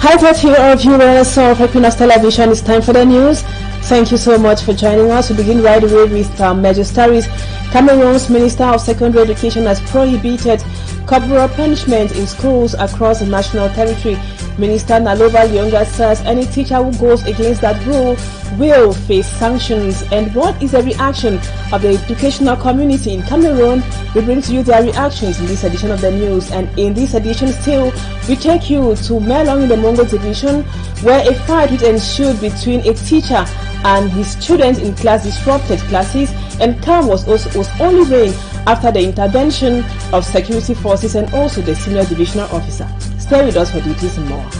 Hi to you all viewers of Equinoxe Television. It's time for the news. Thank you so much for joining us. We begin right away with major stories. Cameroon's Minister of Secondary Education has prohibited corporal punishment in schools across the national territory. Minister Nalova Lyonga says any teacher who goes against that rule will face sanctions. And what is the reaction of the educational community in Cameroon? We bring to you their reactions in this edition of the news. And in this edition still, we take you to Melong in the Mongo division, where a fight which ensued between a teacher and his students in class disrupted classes, and calm was only reigned after the intervention of security forces and also the senior divisional officer. Stay with us for details and more.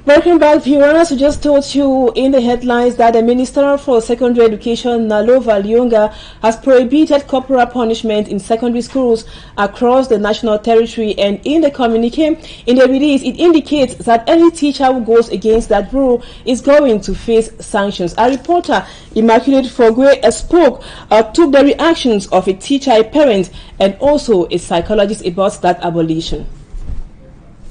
Welcome back, viewers. We just told you in the headlines that the Minister for Secondary Education, Nalova Lyonga, has prohibited corporal punishment in secondary schools across the national territory. And in the communique, in the release, it indicates that any teacher who goes against that rule is going to face sanctions. Our reporter, Immaculate Fogwe, took the reactions of a teacher, a parent, and also a psychologist about that abolition.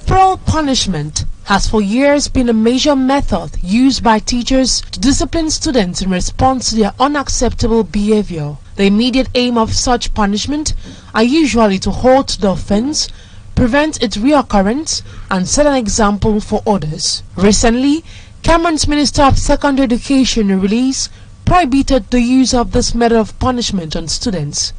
Corporal punishment has for years been a major method used by teachers to discipline students in response to their unacceptable behavior. The immediate aim of such punishment are usually to halt the offense, prevent its reoccurrence, and set an example for others. Recently, Cameroon's Minister of Secondary Education in a release prohibited the use of this method of punishment on students.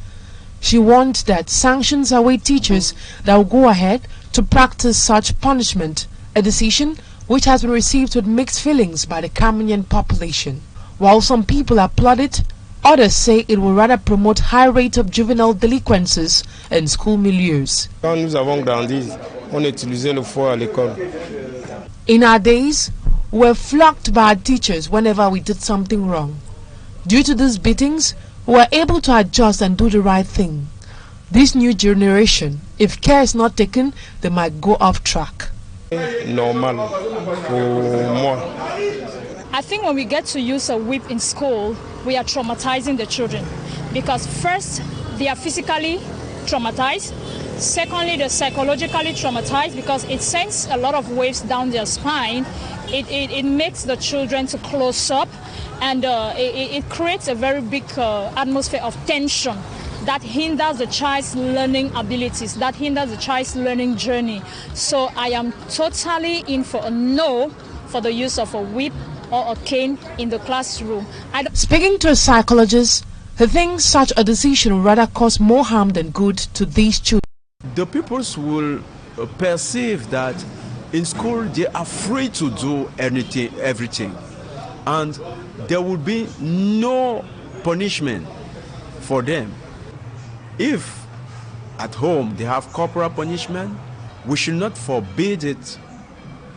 She warned that sanctions await teachers that will go ahead to practice such punishment, a decision which has been received with mixed feelings by the Cameroonian population. While some applaud it, others say it will rather promote high rate of juvenile delinquencies in school milieus. In our days, we were flogged by our teachers whenever we did something wrong. Due to these beatings, we were able to adjust and do the right thing. This new generation, if care is not taken, they might go off track. I think when we get to use a whip in school, we are traumatizing the children, because first, they are physically traumatized. Secondly, they're psychologically traumatized because it sends a lot of waves down their spine. It makes the children to close up, and it creates a very big atmosphere of tension that hinders the child's learning abilities, that hinders the child's learning journey. So I am totally in for a no for the use of a whip or a cane in the classroom. Speaking to a psychologist, he thinks such a decision will rather cause more harm than good to these children. The pupils will perceive that in school they are free to do everything, and there will be no punishment for them. If at home they have corporal punishment, we should not forbid it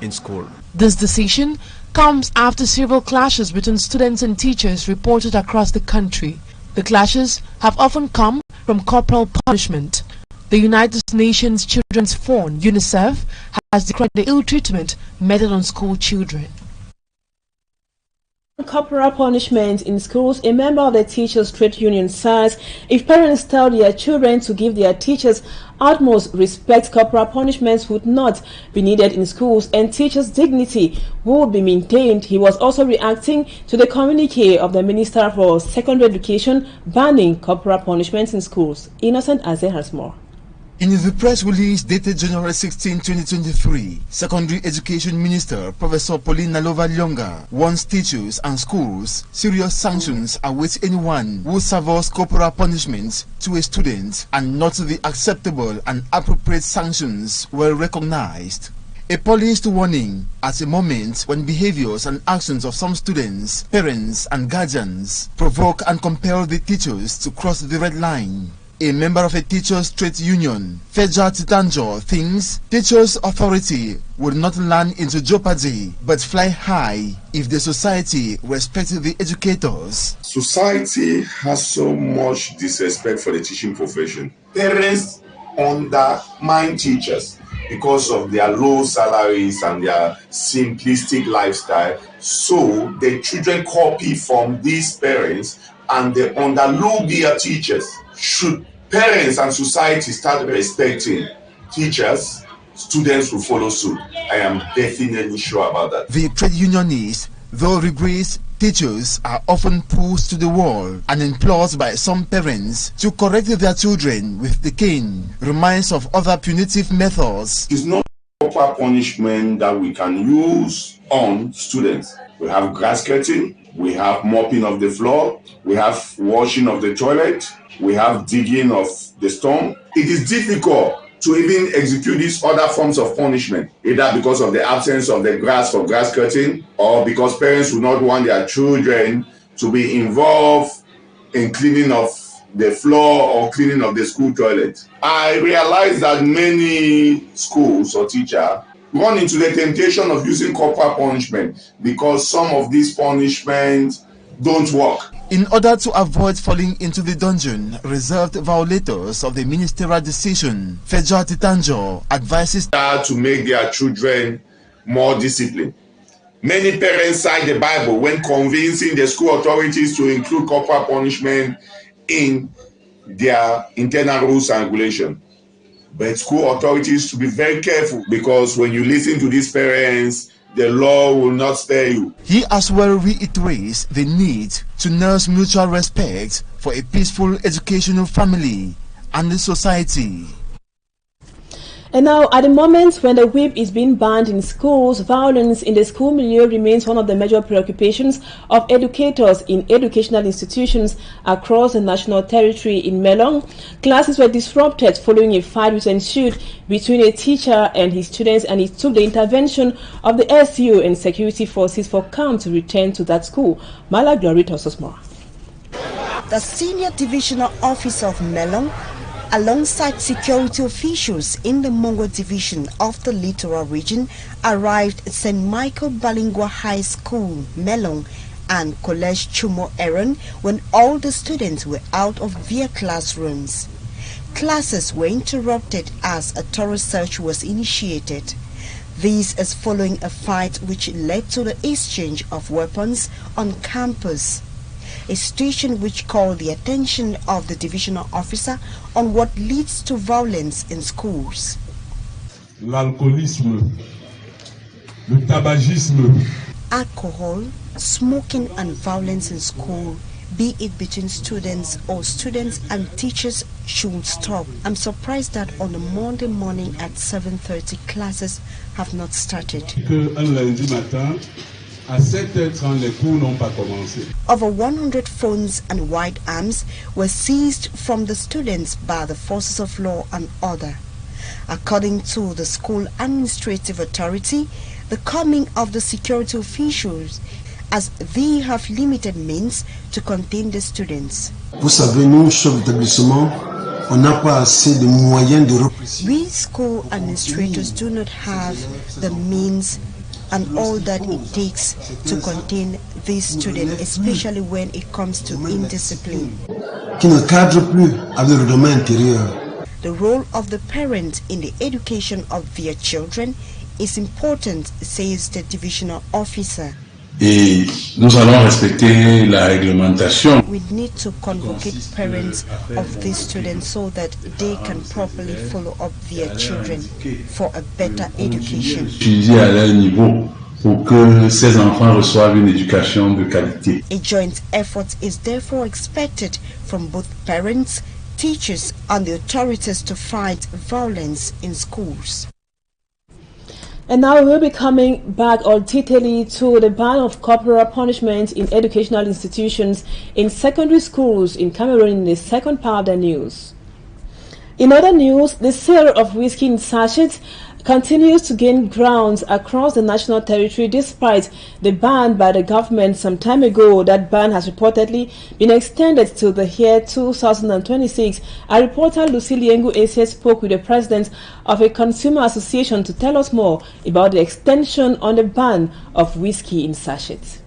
in school. This decision comes after several clashes between students and teachers reported across the country. The clashes have often come from corporal punishment. The United Nations Children's Fund, UNICEF, has decried the ill treatment meted on school children. Corporal punishment in schools, a member of the teachers' trade union says if parents tell their children to give their teachers utmost respect, corporal punishments would not be needed in schools and teachers' dignity would be maintained. He was also reacting to the communique of the Minister for Secondary Education banning corporal punishments in schools. Innocent Aze has more. In the press release dated January 16, 2023, Secondary Education Minister Professor Pauline Nalova Lyonga warns teachers and schools serious sanctions await anyone who serves corporal punishment to a student and not the acceptable and appropriate sanctions were recognized. A polished warning at a moment when behaviors and actions of some students, parents and guardians provoke and compel the teachers to cross the red line. A member of a teachers' trade union, Feja Titanjo, thinks teachers' authority would not land into jeopardy but fly high if the society respects the educators. Society has so much disrespect for the teaching profession. Parents undermine teachers. because of their low salaries and their simplistic lifestyle. So the children copy from these parents and they underlook their teachers. Should parents and society start respecting teachers, students will follow suit. I am definitely sure about that. The trade unionists, though regrets, teachers are often pushed to the wall and implored by some parents to correct their children with the cane, reminds of other punitive methods. It's not proper punishment that we can use on students. We have grass cutting, we have mopping of the floor, we have washing of the toilet, we have digging of the stone. It is difficult to even execute these other forms of punishment, either because of the absence of the grass for grass cutting or because parents would not want their children to be involved in cleaning of the floor or cleaning of the school toilet. I realize that many schools or teachers run into the temptation of using corporal punishment because some of these punishments don't work. In order to avoid falling into the dungeon reserved violators of the ministerial decision, Fejati Tanjo advises to make their children more disciplined. Many parents cite the Bible when convincing the school authorities to include corporal punishment in their internal rules and regulations. But school authorities should be very careful because when you listen to these parents, the law will not spare you. He as well reiterates the need to nurse mutual respect for a peaceful educational family and the society. And now, at the moment when the whip is being banned in schools, violence in the school milieu remains one of the major preoccupations of educators in educational institutions across the national territory. In Melong, classes were disrupted following a fight which ensued between a teacher and his students, and it took the intervention of the SU and security forces for calm to return to that school. Mala Glory tells us more. The senior divisional officer of Melong, alongside security officials in the Mongo division of the Littoral region, arrived at St. Michael Balingwa High School, Melong, and College Chumo Aaron when all the students were out of their classrooms. Classes were interrupted as a thorough search was initiated. This is following a fight which led to the exchange of weapons on campus, a situation which called the attention of the divisional officer on what leads to violence in schools. L'alcoolisme, le tabagisme. Alcohol, smoking and violence in school, be it between students or students and teachers, should stop. I'm surprised that on a Monday morning at 7:30 classes have not started. Un lundi matin, à 7h30, les cours n'ont pas commencé. Over 100 phones and white arms were seized from the students by the forces of law and order. According to the school administrative authority, the coming of the security officials, as they have limited means to contain the students. Vous savez, nous, chef d'établissement, on n'a pas assez de moyens de répression. We school administrators do not have the means and all that it takes to contain these students, especially when it comes to indiscipline. Qui ne cadre plus avec le domaine intérieur. The role of the parent in the education of their children is important, says the divisional officer. Et nous allons respecter la réglementation. We need to convocate parents of these students so that they can properly follow up their children for a better education. Étudier à leur niveau pour que ces enfants reçoivent une éducation de qualité. A joint effort is therefore expected from both parents, teachers, and the authorities to fight violence in schools. And now we'll be coming back ultimately to the ban of corporal punishment in educational institutions in secondary schools in Cameroon in the second part of the news. In other news, the sale of whiskey in sachets continues to gain grounds across the national territory despite the ban by the government some time ago. That ban has reportedly been extended to the year 2026. Our reporter Lucy Liengu Ese spoke with the president of a consumer association to tell us more about the extension on the ban of whiskey in sachets.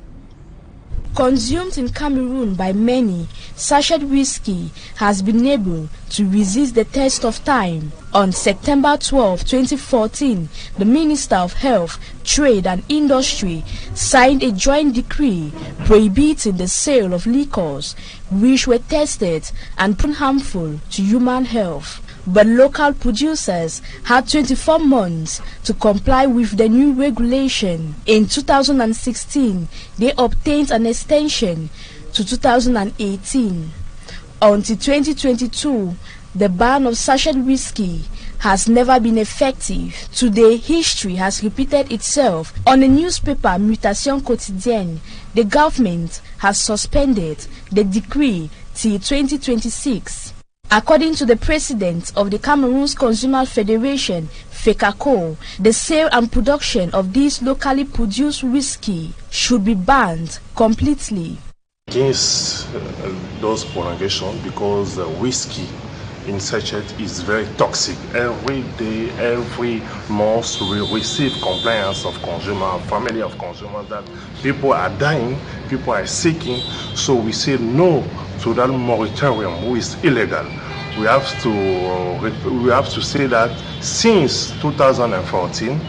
Consumed in Cameroon by many, sachet whiskey has been able to resist the test of time. On September 12, 2014, the Minister of Health, Trade and Industry signed a joint decree prohibiting the sale of liquors which were tested and proven harmful to human health. But local producers had 24 months to comply with the new regulation. In 2016, they obtained an extension to 2018. Until 2022, the ban of sachet whiskey has never been effective. Today, history has repeated itself. On a newspaper, Mutation Quotidienne, the government has suspended the decree till 2026. According to the president of the Cameroon's Consumer Federation, FECACO, the sale and production of this locally produced whiskey should be banned completely. Against those prolongations, because whiskey in sachet is very toxic. Every day, every month, we receive complaints of consumers, family of consumers, that people are dying, people are seeking. So we say no to that moratorium, which is illegal. We have to say that since 2014,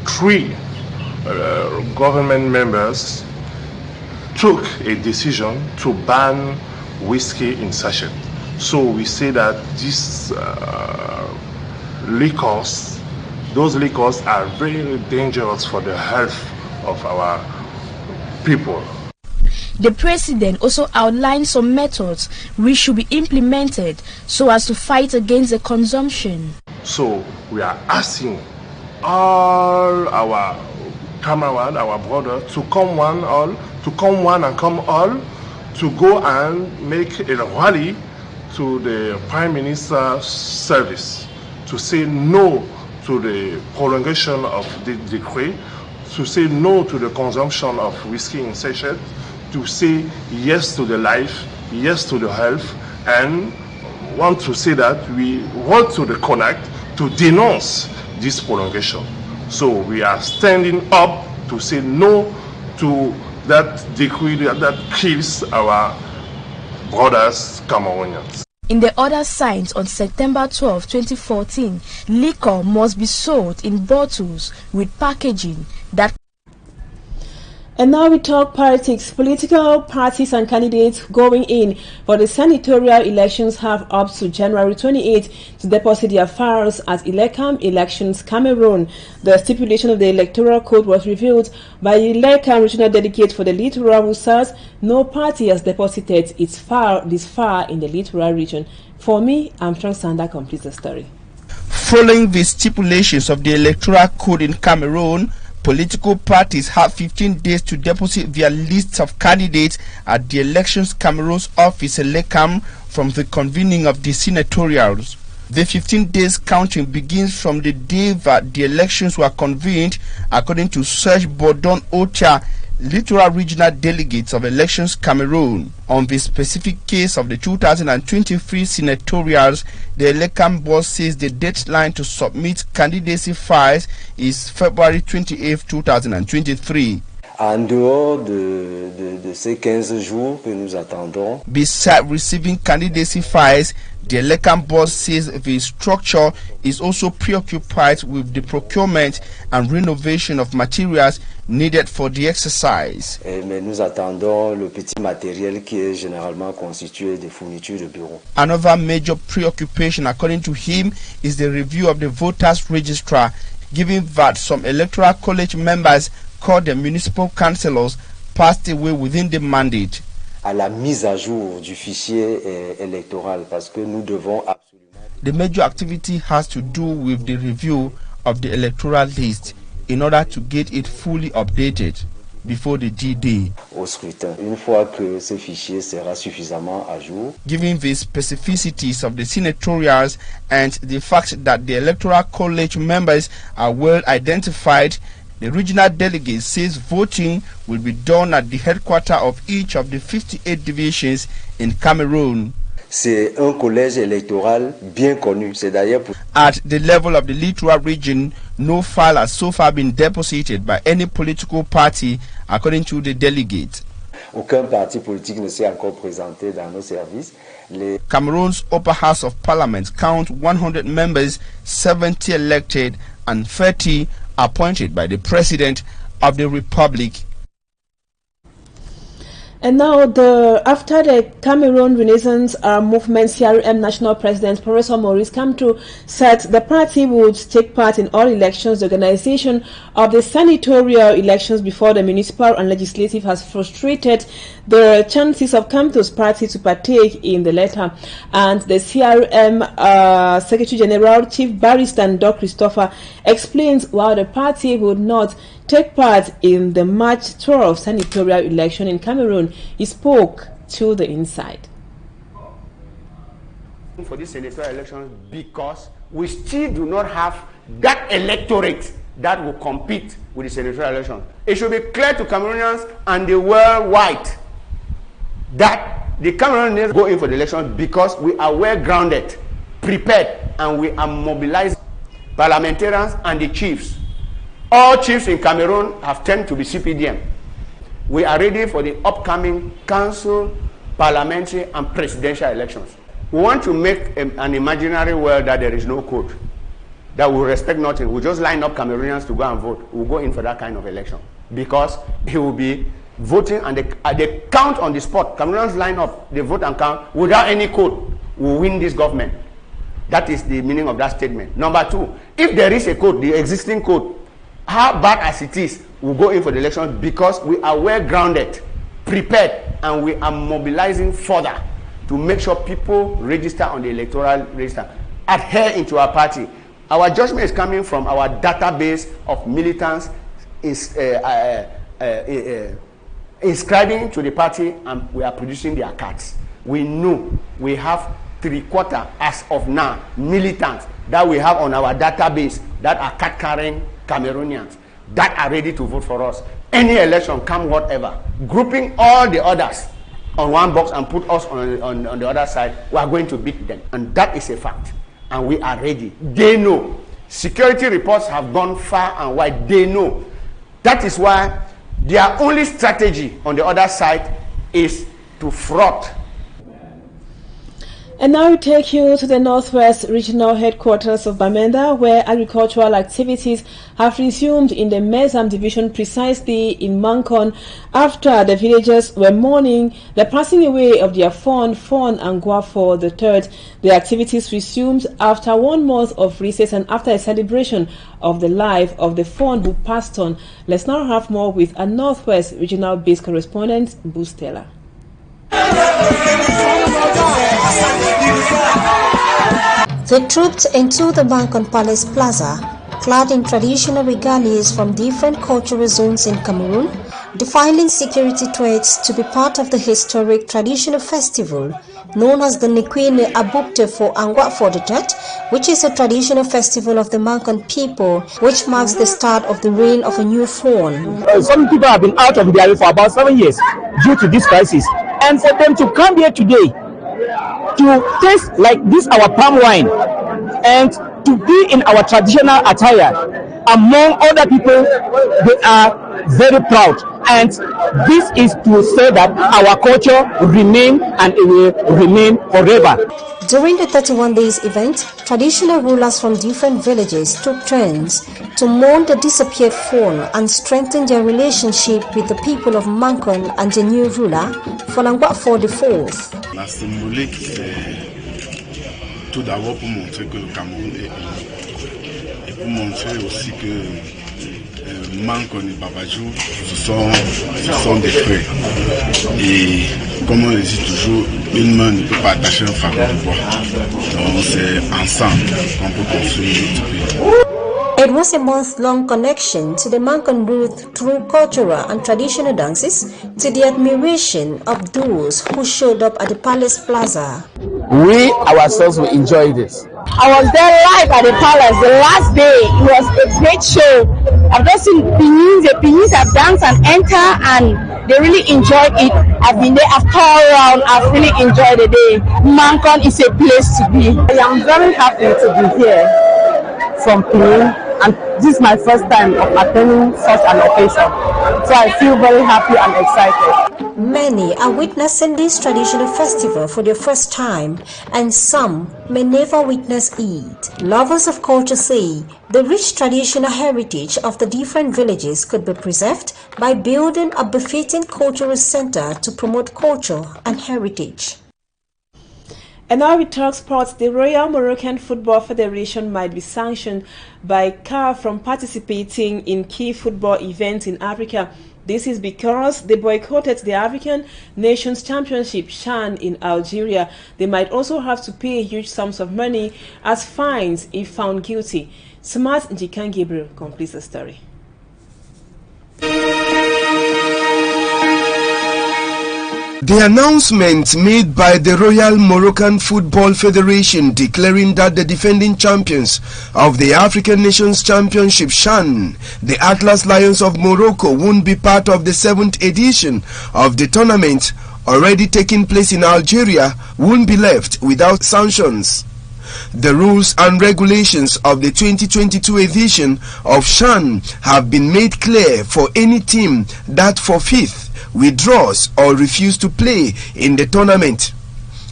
3 government members took a decision to ban whiskey in sachet. So we say that these those liquors are very dangerous for the health of our people. The president also outlined some methods which should be implemented so as to fight against the consumption. So we are asking all our comrades, our brothers, to come one and come all, to go and make a rally to the Prime Minister's service to say no to the prolongation of the decree, to say no to the consumption of whiskey in sachet, to say yes to the life, yes to the health, and want to say that we want to connect to denounce this prolongation. So we are standing up to say no to that decree that kills our brothers Cameroonians. In the order signed on September 12, 2014, liquor must be sold in bottles with packaging that. And now we talk politics. Political parties and candidates going in for the senatorial elections have up to January 28 to deposit their files at Elecam Elections Cameroon. The stipulation of the electoral code was revealed by the Elecam regional delegate for the Littoral, who says no party has deposited its file this far in the Littoral region. For me, Armstrong Sander completes the story. Following the stipulations of the electoral code in Cameroon, political parties have 15 days to deposit their lists of candidates at the Elections Cameroon's office, Elecam, from the convening of the senatorials. The 15 days counting begins from the day that the elections were convened, according to Serge Bordon Ocha, Littoral Regional Delegates of Elections Cameroon. On the specific case of the 2023 senatorials, the Elecam boss says the deadline to submit candidacy files is February 28, 2023. En dehors de ces 15 jours que nous attendons. Besides receiving candidacy files, the Elecam boss says the structure is also preoccupied with the procurement and renovation of materials needed for the exercise. Mais nous attendons le petit matériel qui est généralement constitué de fournitures de bureau. Another major preoccupation, according to him, is the review of the voters register, given that some electoral college members called the municipal councillors passed away within the mandate. À la mise à jour du fichier électoral, parce que nous devons absolument. The major activity has to do with the review of the electoral list in order to get it fully updated before the D-Day. Au scrutin, une fois que ce fichier sera suffisamment à jour. Given the specificities of the senatorials and the fact that the electoral college members are well identified, the regional delegate says voting will be done at the headquarters of each of the 58 divisions in Cameroon. C'est un collège électoral bien connu. C'est d'ailleurs pour... At the level of the Littoral region, no file has so far been deposited by any political party, according to the delegate. Aucun parti politique ne s'est encore présenté dans nos services. Cameroon's Upper House of Parliament counts 100 members, 70 elected and 30 appointed by the President of the Republic. And now, after the Cameroon Renaissance Movement CRM National President Professor Maurice Kamto said the party would take part in all elections, the organization of the senatorial elections before the municipal and legislative has frustrated the chances of Kamto's party to partake in the latter. And the CRM Secretary General Chief Barrister Doc Christopher explains why the party would not take part in the March 12 senatorial election in Cameroon. He spoke to the Inside. For this senatorial election, because we still do not have that electorate that will compete with the senatorial election. It should be clear to Cameroonians and the world wide that the Cameroonians go in for the election because we are well grounded, prepared, and we are mobilized parliamentarians and the chiefs. All chiefs in Cameroon have tended to be CPDM. We are ready for the upcoming council, parliamentary, and presidential elections. We want to make an imaginary world that there is no code, that will respect nothing. We just line up Cameroonians to go and vote. We'll go in for that kind of election because he will be voting and they count on the spot. Cameroonians line up, they vote and count without any code. We'll win this government. That is the meaning of that statement. Number two, if there is a code, the existing code, how bad as it is, we'll go in for the election because we are well grounded, prepared, and we are mobilizing further to make sure people register on the electoral register, adhere into our party. Our judgment is coming from our database of militants inscribing to the party, and we are producing their cards. We know we have 3/4 as of now militants that we have on our database that are card carrying Cameroonians that are ready to vote for us. Any election, come whatever, grouping all the others on one box and put us on the other side, we are going to beat them. And that is a fact. And we are ready. They know. Security reports have gone far and wide. They know. That is why their only strategy on the other side is to fraud. And now we take you to the Northwest Regional Headquarters of Bamenda, where agricultural activities have resumed in the Mezam Division, precisely in Mankon, after the villagers were mourning the passing away of their fawn Angwafo III. The activities resumed after 1 month of recess and after a celebration of the life of the fawn who passed on. Let's now have more with a Northwest Regional Base correspondent, Boostella. They trooped into the Mankon Palace Plaza, clad in traditional regalias from different cultural zones in Cameroon, defiling security threats to be part of the historic traditional festival known as the Nekwine Abupte for Angwafo III, which is a traditional festival of the Mankon people, which marks the start of the reign of a new fawn. Some people have been out of the area for about 7 years due to this crisis, and for them to come here today to taste like this our palm wine and to be in our traditional attire among other people, they are very proud, and this is to say that our culture remain and it will remain forever. During the 31 days event, traditional rulers from different villages took turns to mourn the disappeared fawn and strengthen their relationship with the people of Mankon and the new ruler, Angwafo IV. La symbolique, c'est tout d'abord pour montrer que le Cameroun est uni et pour montrer aussi que Mankon et Babajou, ce sont des frères. Et comme on le dit toujours, une main ne peut pas attacher un fardeau de bois. Donc c'est ensemble qu'on peut construire notre pays. It was a month-long connection to the Mankon roots through cultural and traditional dances to the admiration of those who showed up at the Palace Plaza. We ourselves will enjoy this. I was there live at the palace the last day. It was a great show. I've just seen the Pinins have danced and enter, and they really enjoyed it. I've been there, I've toured around, I've really enjoyed the day. Mankon is a place to be. I am very happy to be here from Pinin and this is my first time of attending such an occasion. So I feel very happy and excited. Many are witnessing this traditional festival for their first time, and some may never witness it. Lovers of culture say the rich traditional heritage of the different villages could be preserved by building a befitting cultural center to promote culture and heritage. And now we talk sports. The Royal Moroccan Football Federation might be sanctioned by CAF from participating in key football events in Africa. This is because they boycotted the African Nations Championship (CHAN) in Algeria. They might also have to pay huge sums of money as fines if found guilty. Smart Njikan Gabriel completes the story. The announcement made by the Royal Moroccan Football Federation declaring that the defending champions of the African Nations Championship (CHAN), the Atlas Lions of Morocco, won't be part of the 7th edition of the tournament already taking place in Algeria, won't be left without sanctions. The rules and regulations of the 2022 edition of CHAN have been made clear for any team that forfeits, withdraws or refuses to play in the tournament.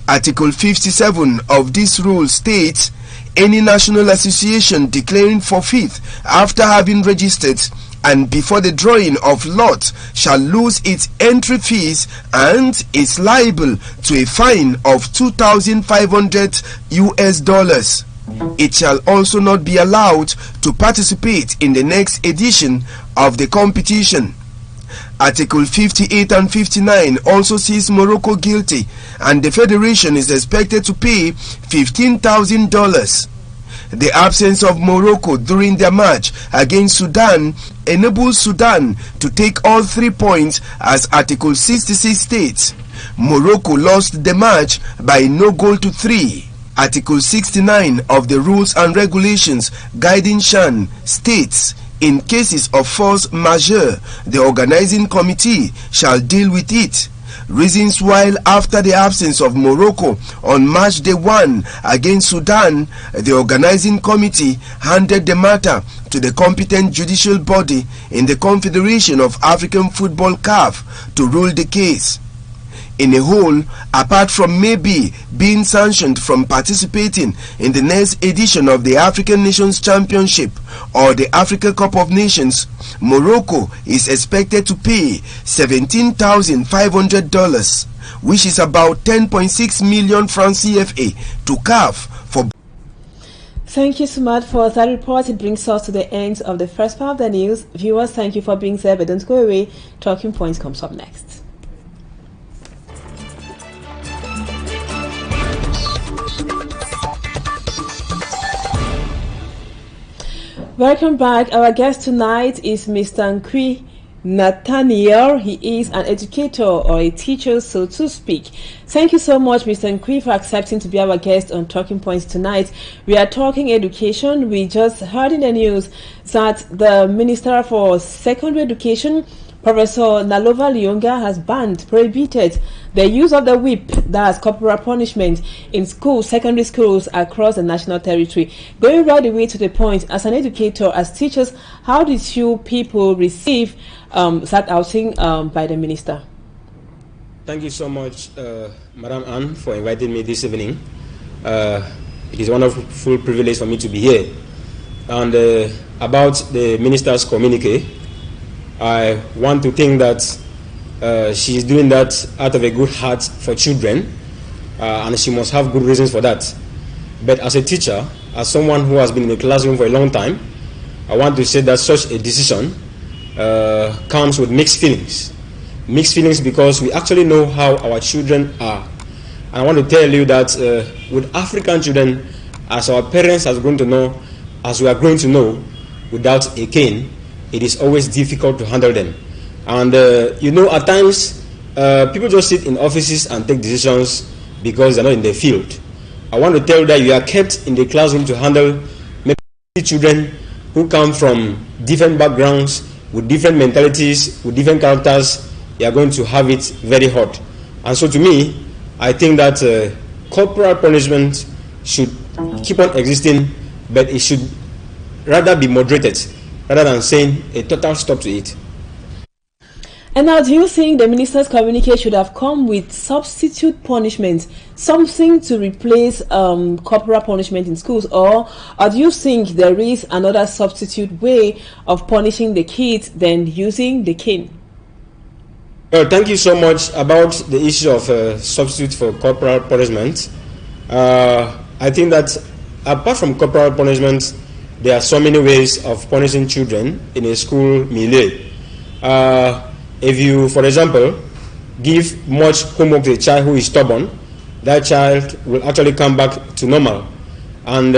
Article 57 of this rule states any national association declaring forfeit after having registered and before the drawing of lot shall lose its entry fees and is liable to a fine of $2,500. It shall also not be allowed to participate in the next edition of the competition. Article 58 and 59 also sees Morocco guilty, and the federation is expected to pay $15,000. The absence of Morocco during their match against Sudan enables Sudan to take all 3 points, as Article 66 states. Morocco lost the match by no goal to 3. Article 69 of the Rules and Regulations guiding CHAN states, in cases of force majeure, the organizing committee shall deal with it. Reasons while after the absence of Morocco on match day 1 against Sudan, the organizing committee handed the matter to the competent judicial body in the Confederation of African Football (CAF) to rule the case. In a whole, apart from maybe being sanctioned from participating in the next edition of the African Nations Championship or the Africa Cup of Nations, Morocco is expected to pay $17,500, which is about 10.6 million francs CFA, to CAF for. Thank you so much for that report. It brings us to the end of the first part of the news. Viewers, thank you for being there, but don't go away. Talking Points comes up next. Welcome back. Our guest tonight is Mr. Nkwi Nathaniel. He is an educator or a teacher, so to speak. Thank you so much, Mr. Nkwi, for accepting to be our guest on Talking Points tonight. We are talking education. We just heard in the news that the Minister for Secondary Education, Professor Nalova Lyonga, has prohibited the use of the whip, that's corporal punishment, in schools, secondary schools across the national territory. Going right away to the point, as an educator, as teachers, how did you people receive that outing by the minister? Thank you so much, Madam Anne, for inviting me this evening. It is a wonderful privilege for me to be here. And about the minister's communique, I want to think that she is doing that out of a good heart for children, and she must have good reasons for that. But as a teacher, as someone who has been in the classroom for a long time, I want to say that such a decision comes with mixed feelings. Mixed feelings because we actually know how our children are. And I want to tell you that with African children, as our parents are going to know, as we are going to know, without a cane, it is always difficult to handle them. And you know, at times, people just sit in offices and take decisions because they're not in the field. I want to tell you that you are kept in the classroom to handle maybe children who come from different backgrounds, with different mentalities, with different characters. You are going to have it very hard. And so to me, I think that corporal punishment should keep on existing, but it should rather be moderated rather than saying a total stop to it. And now, do you think the minister's communique should have come with substitute punishment, something to replace corporal punishment in schools, or do you think there is another substitute way of punishing the kids than using the cane? Well, thank you so much about the issue of substitute for corporal punishment. I think that apart from corporal punishment, there are so many ways of punishing children in a school milieu. If you, for example, give much homework to a child who is stubborn, that child will actually come back to normal. And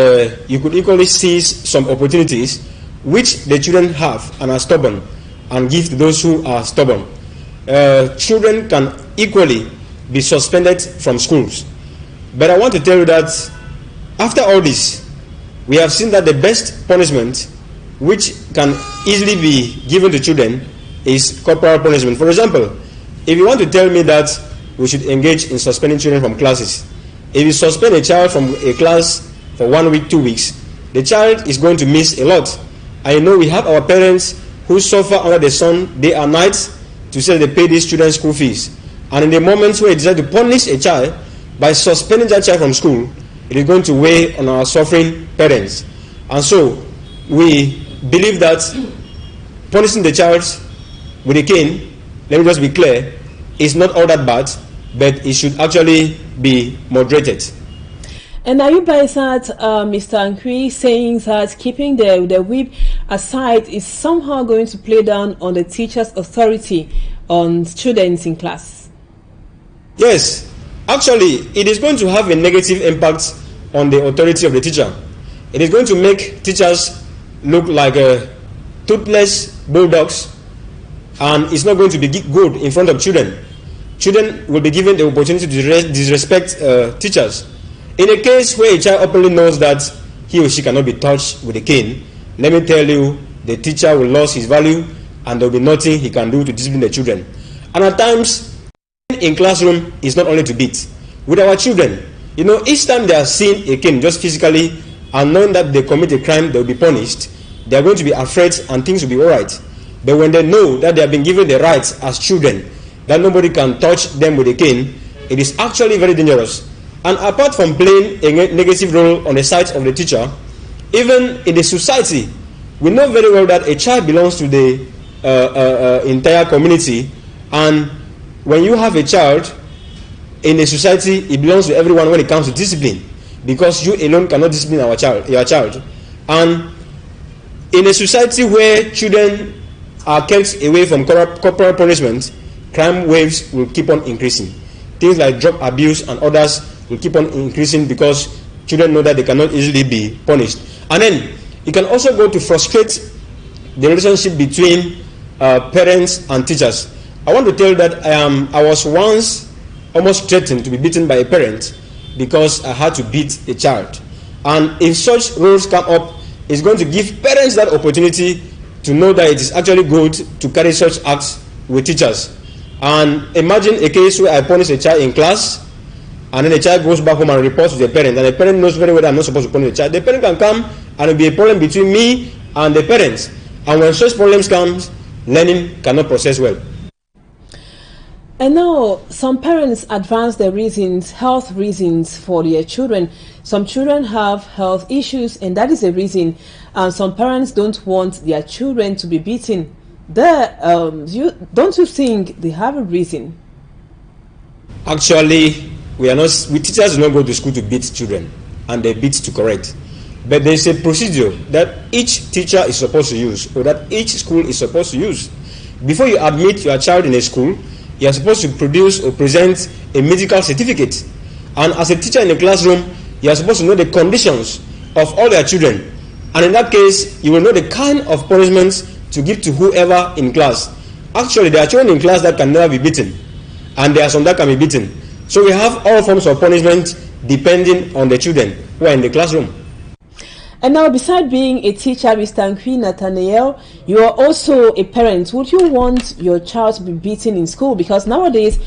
you could equally seize some opportunities which the children have and are stubborn and give to those who are stubborn. Children can equally be suspended from schools. But I want to tell you that after all this, we have seen that the best punishment which can easily be given to children is corporal punishment. For example, if you want to tell me that we should engage in suspending children from classes, if you suspend a child from a class for 1 week, 2 weeks, the child is going to miss a lot. I know we have our parents who suffer under the sun day and night to say they pay these children's school fees. And in the moments where they decide to punish a child by suspending that child from school, it is going to weigh on our suffering parents. And so we believe that punishing the child with a cane, let me just be clear, is not all that bad, but it should actually be moderated. And are you by that, Mr. Ankwi, saying that keeping the whip aside is somehow going to play down on the teacher's authority on students in class? Yes, actually, it is going to have a negative impact on the authority of the teacher. It is going to make teachers look like toothless bulldogs, and it's not going to be good in front of children. Children will be given the opportunity to disrespect teachers. In a case where a child openly knows that he or she cannot be touched with a cane, let me tell you, the teacher will lose his value and there will be nothing he can do to discipline the children. And at times, in classroom is not only to beat. With our children, you know, each time they are seeing a cane just physically and knowing that they commit a crime, they will be punished, they are going to be afraid and things will be all right. But when they know that they have been given the rights as children, that nobody can touch them with a cane, it is actually very dangerous. And apart from playing a negative role on the side of the teacher, even in the society, we know very well that a child belongs to the entire community, and when you have a child in a society, it belongs to everyone when it comes to discipline, because you alone cannot discipline your child. And in a society where children are kept away from corporal punishment, crime waves will keep on increasing. Things like drug abuse and others will keep on increasing because children know that they cannot easily be punished. And then it can also go to frustrate the relationship between parents and teachers. I want to tell you that I was once almost threatened to be beaten by a parent because I had to beat a child. And if such rules come up, it's going to give parents that opportunity to know that it is actually good to carry such acts with teachers. And imagine a case where I punish a child in class, and then the child goes back home and reports to the parent, and the parent knows very well that I'm not supposed to punish the child. The parent can come and it will be a problem between me and the parents. And when such problems come, learning cannot process well. And now, some parents advance their reasons, health reasons for their children. Some children have health issues, and that is a reason. And some parents don't want their children to be beaten. Don't you think they have a reason? Actually, we teachers do not go to school to beat children, and they beat to correct. But there is a procedure that each teacher is supposed to use, or that each school is supposed to use. Before you admit your child in a school, you are supposed to produce or present a medical certificate. And as a teacher in a classroom, you are supposed to know the conditions of all your children. And in that case, you will know the kind of punishments to give to whoever in class. Actually, there are children in class that can never be beaten, and there are some that can be beaten. So we have all forms of punishment depending on the children who are in the classroom. And now, besides being a teacher, Mr. Ankwi Nathaniel, you are also a parent. Would you want your child to be beaten in school? Because nowadays,